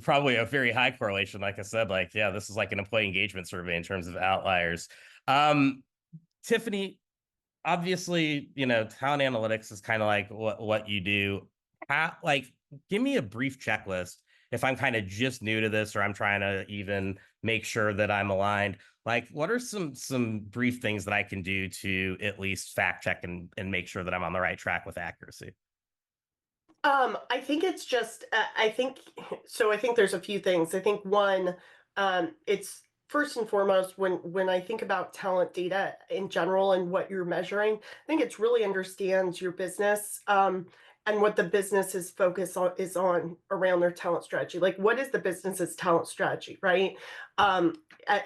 Speaker 2: probably a very high correlation. Like I said, like, yeah, this is like an employee engagement survey in terms of outliers. Um, Tiffany, obviously, talent analytics is kind of like what you do. How, like, give me a brief checklist if I'm kind of just new to this or I'm trying to even make sure that I'm aligned. Like, what are some brief things that I can do to at least fact check and make sure that I'm on the right track with accuracy?
Speaker 3: I think it's just, I think, so I think there's a few things. I think one, it's first and foremost, when I think about talent data in general and what you're measuring, I think it's really understands your business, and what the business's focus is on around their talent strategy. Like, what is the business's talent strategy, right?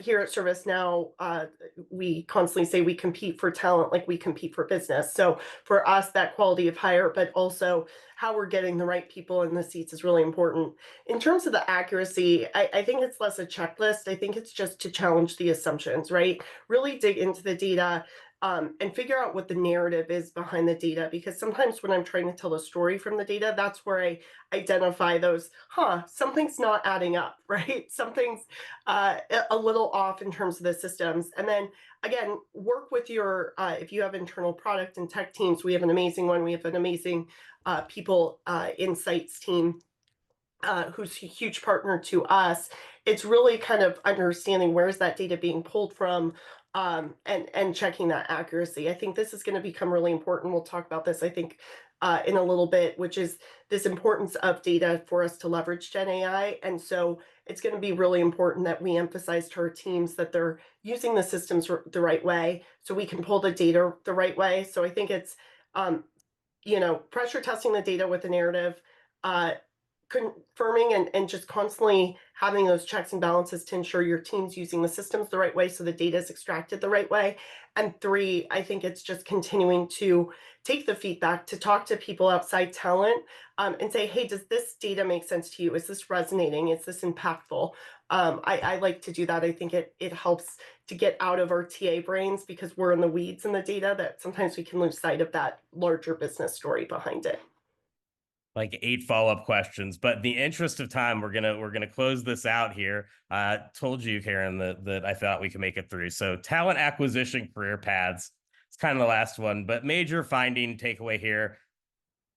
Speaker 3: Here at ServiceNow, we constantly say we compete for talent like we compete for business. So for us, that quality of hire, but also how we're getting the right people in the seats is really important. In terms of the accuracy, I think it's less a checklist. I think it's just to challenge the assumptions, right? Really dig into the data, and figure out what the narrative is behind the data. Because sometimes when I'm trying to tell a story from the data, that's where I identify those, something's not adding up, right? Something's a little off in terms of the systems. And then again, work with your, if you have internal product and tech teams, we have an amazing one. We have an amazing people insights team who's a huge partner to us. It's really kind of understanding where is that data being pulled from, and checking that accuracy. I think this is going to become really important. We'll talk about this, I think, in a little bit, which is this importance of data for us to leverage Gen AI. And so it's going to be really important that we emphasize to our teams that they're using the systems the right way so we can pull the data the right way. So I think it's, pressure testing the data with a narrative, uh, confirming and just constantly having those checks and balances to ensure your team's using the systems the right way so the data is extracted the right way. And three, I think it's just continuing to take the feedback, to talk to people outside talent, and say, hey, does this data make sense to you? Is this resonating? Is this impactful? I like to do that. I think it helps to get out of our TA brains because we're in the weeds in the data that sometimes we can lose sight of that larger business story behind it.
Speaker 2: Like 8 follow-up questions, but in the interest of time, we're gonna close this out here. Told you, Karen, that I thought we could make it through. So talent acquisition career paths. It's kind of the last one, but major finding takeaway here,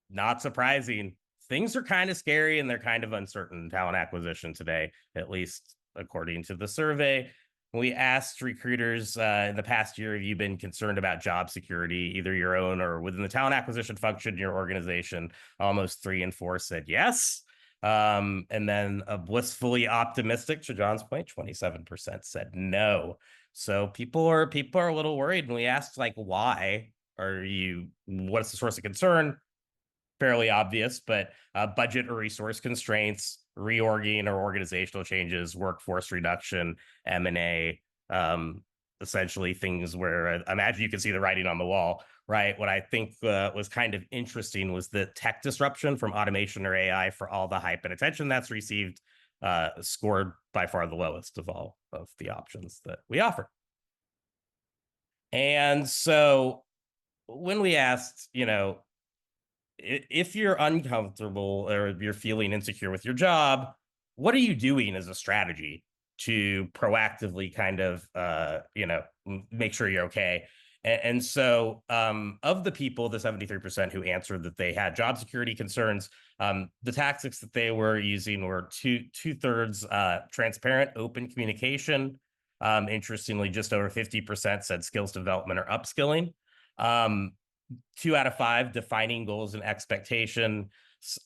Speaker 2: not surprising. Things are kind of scary and they're kind of uncertain in talent acquisition today, at least according to the survey. We asked recruiters in the past year, have you been concerned about job security, either your own or within the talent acquisition function in your organization? Almost 3 in 4 said yes. And then a blissfully optimistic, to John's point, 27% said no. So people are a little worried. And we asked, like, why what's the source of concern? Fairly obvious, but budget or resource constraints, reorging or organizational changes, workforce reduction, M&A, essentially things where I imagine you can see the writing on the wall, right? What I think was kind of interesting was the tech disruption from automation or AI, for all the hype and attention that's received, scored by far the lowest of all of the options that we offer. And so when we asked, if you're uncomfortable or you're feeling insecure with your job, what are you doing as a strategy to proactively kind of, make sure you're okay? And so, of the people, the 73% who answered that they had job security concerns, the tactics that they were using were two-thirds transparent, open communication. Interestingly, just over 50% said skills development or upskilling. 2 out of 5 defining goals and expectation,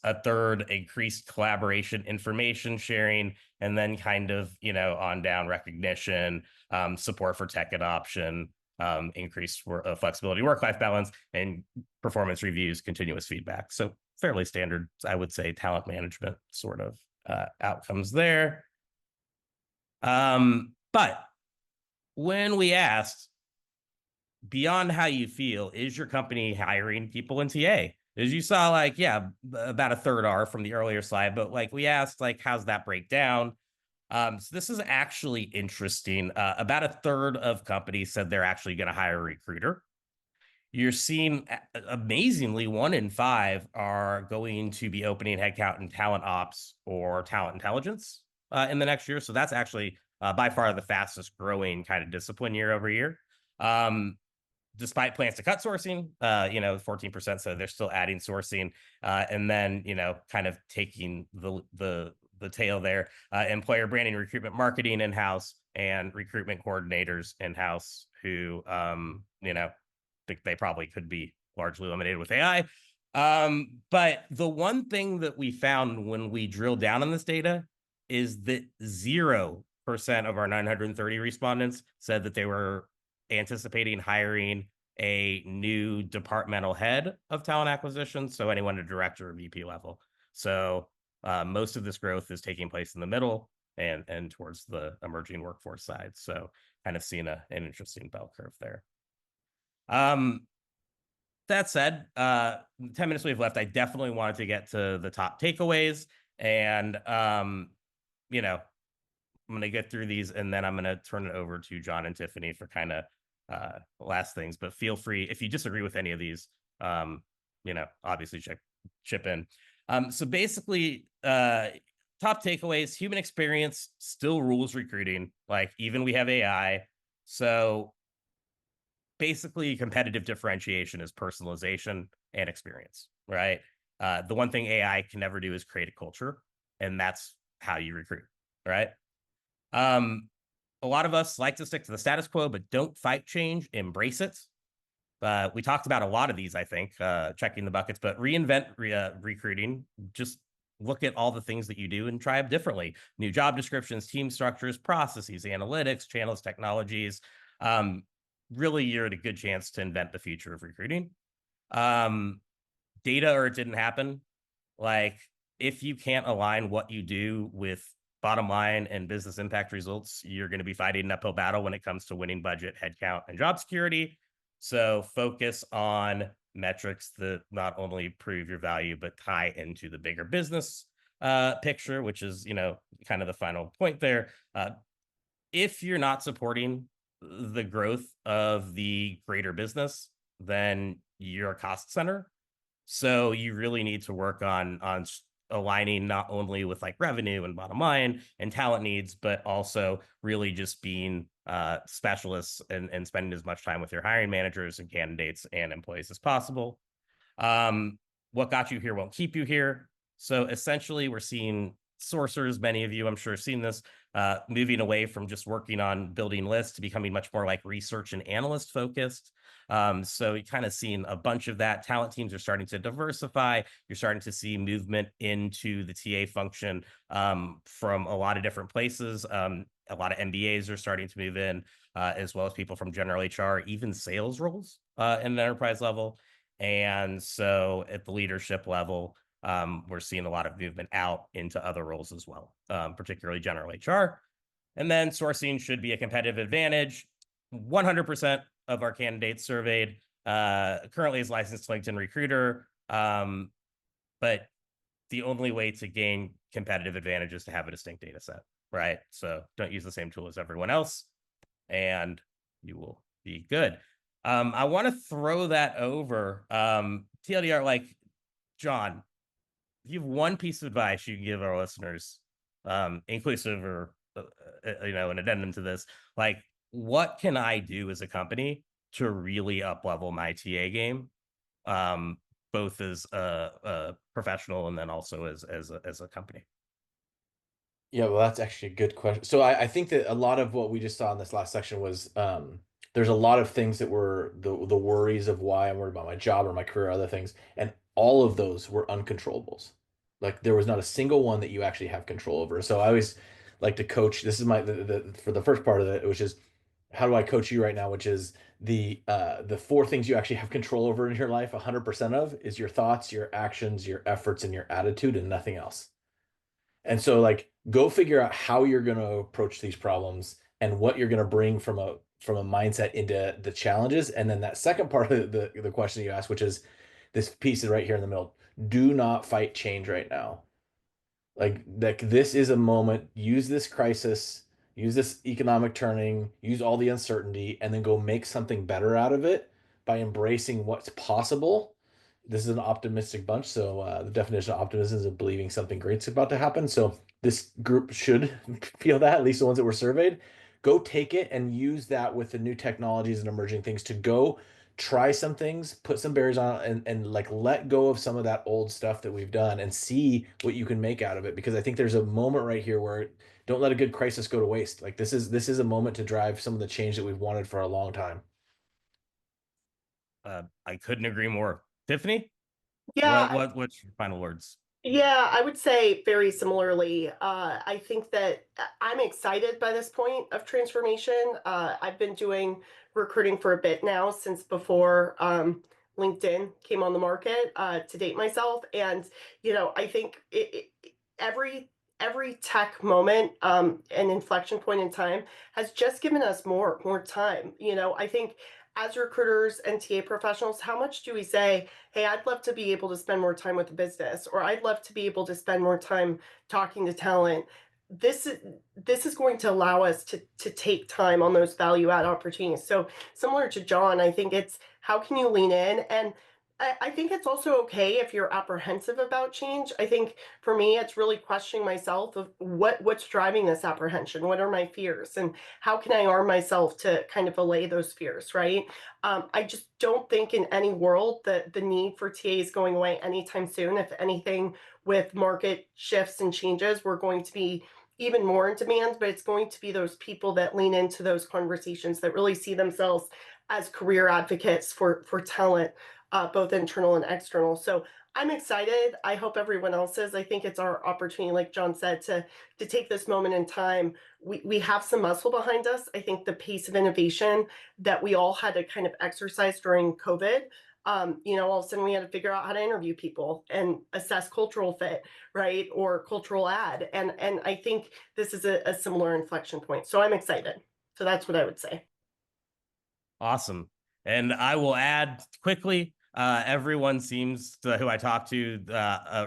Speaker 2: a third increased collaboration, information sharing, and then kind of, on down recognition, support for tech adoption, increased flexibility, work-life balance, and performance reviews, continuous feedback. So fairly standard, I would say, talent management sort of outcomes there. But when we asked, beyond how you feel, is your company hiring people in TA? As you saw, like, yeah, about a third are from the earlier slide, but like we asked, like, how's that break down? So this is actually interesting. About a third of companies said they're actually going to hire a recruiter. You're seeing, amazingly, 1 in 5 are going to be opening headcount in talent ops or talent intelligence in the next year. So that's actually by far the fastest growing kind of discipline year over year. Despite plans to cut sourcing, 14% said they're still adding sourcing, and then, kind of taking the tail there, employer branding, recruitment marketing in-house, and recruitment coordinators in-house who, think they probably could be largely eliminated with AI. But the one thing that we found when we drilled down on this data is that 0% of our 930 respondents said that they were anticipating hiring a new departmental head of talent acquisition, so anyone at director or VP level. So most of this growth is taking place in the middle and towards the emerging workforce side. So kind of seeing an interesting bell curve there. That said, 10 minutes we have left. I definitely wanted to get to the top takeaways, and I'm going to get through these, and then I'm going to turn it over to John and Tiffany for kind of last things. But feel free, if you disagree with any of these, obviously chip in. So basically, top takeaways: human experience still rules recruiting. Like, even we have AI. So basically, competitive differentiation is personalization and experience, right? The one thing AI can never do is create a culture, and that's how you recruit, right? A lot of us like to stick to the status quo, but don't fight change, embrace it. we talked about a lot of these, I think, checking the buckets, but reinvent recruiting. Just look at all the things that you do and try them differently. New job descriptions, team structures, processes, analytics, channels, technologies. Really, you're at a good chance to invent the future of recruiting. Data or it didn't happen. Like, if you can't align what you do with bottom line and business impact results, you're going to be fighting an uphill battle when it comes to winning budget, headcount, and job security. So focus on metrics that not only prove your value, but tie into the bigger business picture, which is, kind of the final point there. If you're not supporting the growth of the greater business, then you're a cost center. So you really need to work on aligning not only with like revenue and bottom line and talent needs, but also really just being specialists and spending as much time with your hiring managers and candidates and employees as possible. What got you here won't keep you here. So essentially, we're seeing sourcers, many of you, I'm sure, seen this, moving away from just working on building lists to becoming much more like research and analyst focused. So you kind of seen a bunch of that. Talent teams are starting to diversify. You're starting to see movement into the TA function from a lot of different places. A lot of MBAs are starting to move in, as well as people from general HR, even sales roles in an enterprise level. And so at the leadership level, we're seeing a lot of movement out into other roles as well, particularly general HR. And then sourcing should be a competitive advantage. 100% of our candidates surveyed currently is licensed LinkedIn recruiter. But the only way to gain competitive advantage is to have a distinct data set, right? So don't use the same tool as everyone else and you will be good. I want to throw that over. TLDR, like, John, if you have one piece of advice you can give our listeners, inclusive or an addendum to this, like, what can I do as a company to really up level my TA game, both as a professional and then also as a company?
Speaker 4: Yeah, well, that's actually a good question. So I think that a lot of what we just saw in this last section was there's a lot of things that were the worries of why I'm worried about my job or my career or other things, and all of those were uncontrollables. Like there was not a single one that you actually have control over. So I always like to coach. This is my for the first part of it, which is how do I coach you right now, which is the 4 things you actually have control over in your life. 100% of is your thoughts, your actions, your efforts, and your attitude, and nothing else. And so like go figure out how you're going to approach these problems and what you're going to bring from a mindset into the challenges. And then that second part of the question you asked, which is this piece is right here in the middle. Do not fight change right now. Like this is a moment. Use this crisis, use this economic turning, use all the uncertainty, and then go make something better out of it by embracing what's possible. This is an optimistic bunch, so the definition of optimism is believing something great's about to happen. So this group should feel that, at least the ones that were surveyed. Go take it and use that with the new technologies and emerging things to go try some things, put some barriers on, and like let go of some of that old stuff that we've done and see what you can make out of it. Because I think there's a moment right here where don't let a good crisis go to waste. Like this is a moment to drive some of the change that we've wanted for a long time.
Speaker 2: I couldn't agree more. Tiffany,
Speaker 3: Yeah,
Speaker 2: what's your final words?
Speaker 3: Yeah, I would say very similarly. I think that I'm excited by this point of transformation. I've been doing recruiting for a bit now, since before LinkedIn came on the market, to date myself. And, I think every tech moment and inflection point in time has just given us more time. I think as recruiters and TA professionals, how much do we say, hey, I'd love to be able to spend more time with the business, or I'd love to be able to spend more time talking to talent. This is going to allow us to take time on those value add opportunities. So similar to John, I think it's how can you lean in, and I think it's also okay if you're apprehensive about change. I think for me, it's really questioning myself of what's driving this apprehension. What are my fears, and how can I arm myself to kind of allay those fears, right? I just don't think in any world that the need for TA is going away anytime soon. If anything, with market shifts and changes, we're going to be even more in demand, but it's going to be those people that lean into those conversations that really see themselves as career advocates for talent, both internal and external. So I'm excited. I hope everyone else is. I think it's our opportunity, like John said, to take this moment in time. We have some muscle behind us. I think the pace of innovation that we all had to kind of exercise during COVID, all of a sudden we had to figure out how to interview people and assess cultural fit, right? Or cultural ad. And I think this is a similar inflection point. So I'm excited. So that's what I would say.
Speaker 2: Awesome. And I will add quickly, everyone seems to, who I talk to,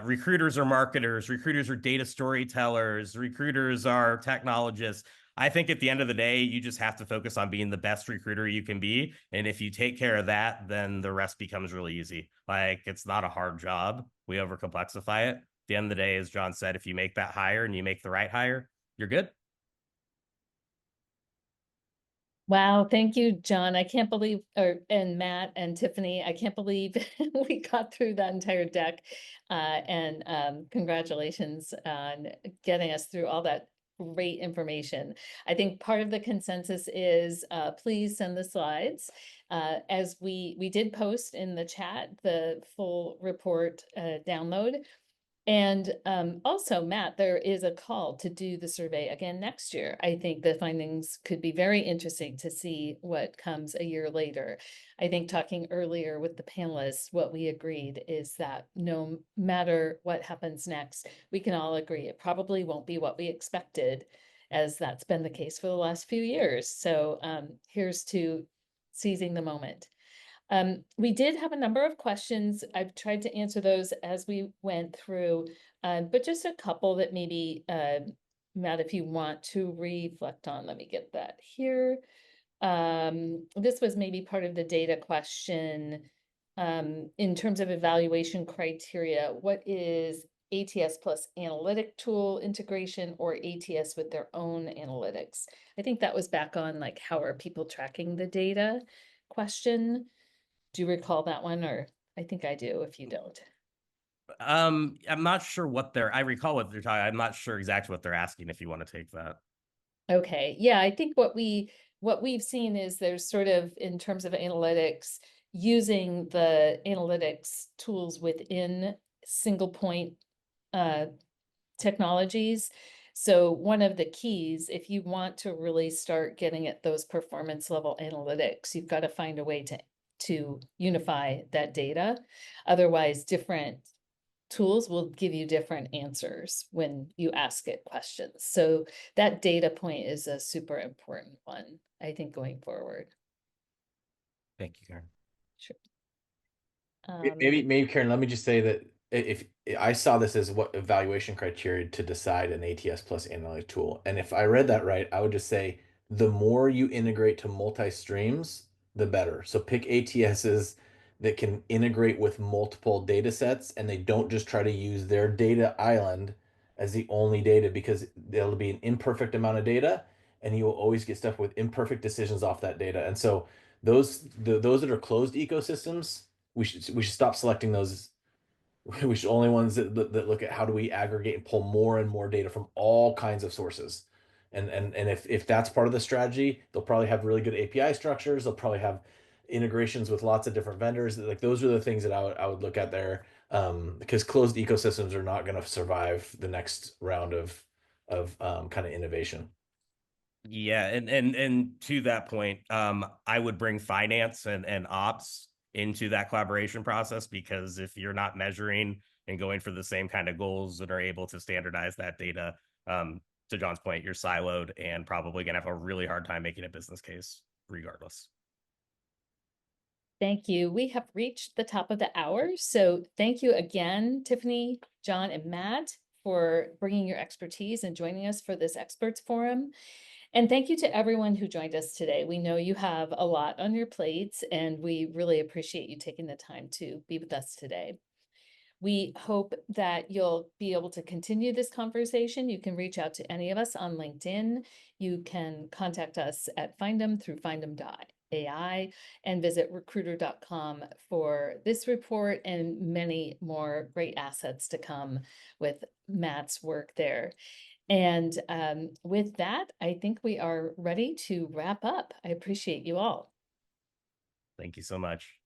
Speaker 2: recruiters are marketers, recruiters are data storytellers, recruiters are technologists. I think at the end of the day, you just have to focus on being the best recruiter you can be. And if you take care of that, then the rest becomes really easy. Like, it's not a hard job. We overcomplexify it. At the end of the day, as John said, if you make that hire and you make the right hire, you're good.
Speaker 1: Wow, thank you, John. I can't believe, and Matt and Tiffany, I can't believe we got through that entire deck. And congratulations on getting us through all that great information. I think part of the consensus is please send the slides. As we did post in the chat, the full report download. And also, Matt, there is a call to do the survey again next year. I think the findings could be very interesting to see what comes a year later. I think talking earlier with the panelists, what we agreed is that no matter what happens next, we can all agree it probably won't be what we expected, as that's been the case for the last few years. So here's to seizing the moment. We did have a number of questions. I've tried to answer those as we went through, but just a couple that maybe, Matt, if you want to reflect on, let me get that here. This was maybe part of the data question. In terms of evaluation criteria, what is ATS plus analytic tool integration or ATS with their own analytics? I think that was back on like, how are people tracking the data question. Do you recall that one, or I think I do if you don't?
Speaker 2: I'm not sure what I recall what they're talking. I'm not sure exactly what they're asking if you want to take that.
Speaker 1: Okay. Yeah, I think what we've seen is there's sort of, in terms of analytics, using the analytics tools within single point technologies. So one of the keys, if you want to really start getting at those performance level analytics, you've got to find a way to unify that data. Otherwise, different tools will give you different answers when you ask it questions. So that data point is a super important one, I think, going forward.
Speaker 2: Thank you, Karen.
Speaker 1: Sure.
Speaker 4: Maybe Karen, let me just say that if I saw this as what evaluation criteria to decide an ATS plus analytic tool, and if I read that right, I would just say the more you integrate to multi-streams, the better. So pick ATSs that can integrate with multiple data sets, and they don't just try to use their data island as the only data, because there'll be an imperfect amount of data, and you will always get stuff with imperfect decisions off that data. And so those that are closed ecosystems, we should stop selecting those. We should only ones that look at how do we aggregate and pull more and more data from all kinds of sources. And if that's part of the strategy, they'll probably have really good API structures. They'll probably have integrations with lots of different vendors. Like, those are the things that I would look at there, because closed ecosystems are not going to survive the next round of kind of innovation.
Speaker 2: Yeah, and to that point, I would bring finance and ops into that collaboration process, because if you're not measuring and going for the same kind of goals and are able to standardize that data, to John's point, you're siloed and probably gonna have a really hard time making a business case regardless.
Speaker 1: Thank you. We have reached the top of the hour. So thank you again, Tiffany, John, and Matt, for bringing your expertise and joining us for this experts forum. And thank you to everyone who joined us today. We know you have a lot on your plates, and we really appreciate you taking the time to be with us today. We hope that you'll be able to continue this conversation. You can reach out to any of us on LinkedIn. You can contact us at Findem through findem.ai and visit recruiter.com for this report and many more great assets to come with Matt's work there. And with that, I think we are ready to wrap up. I appreciate you all.
Speaker 2: Thank you so much.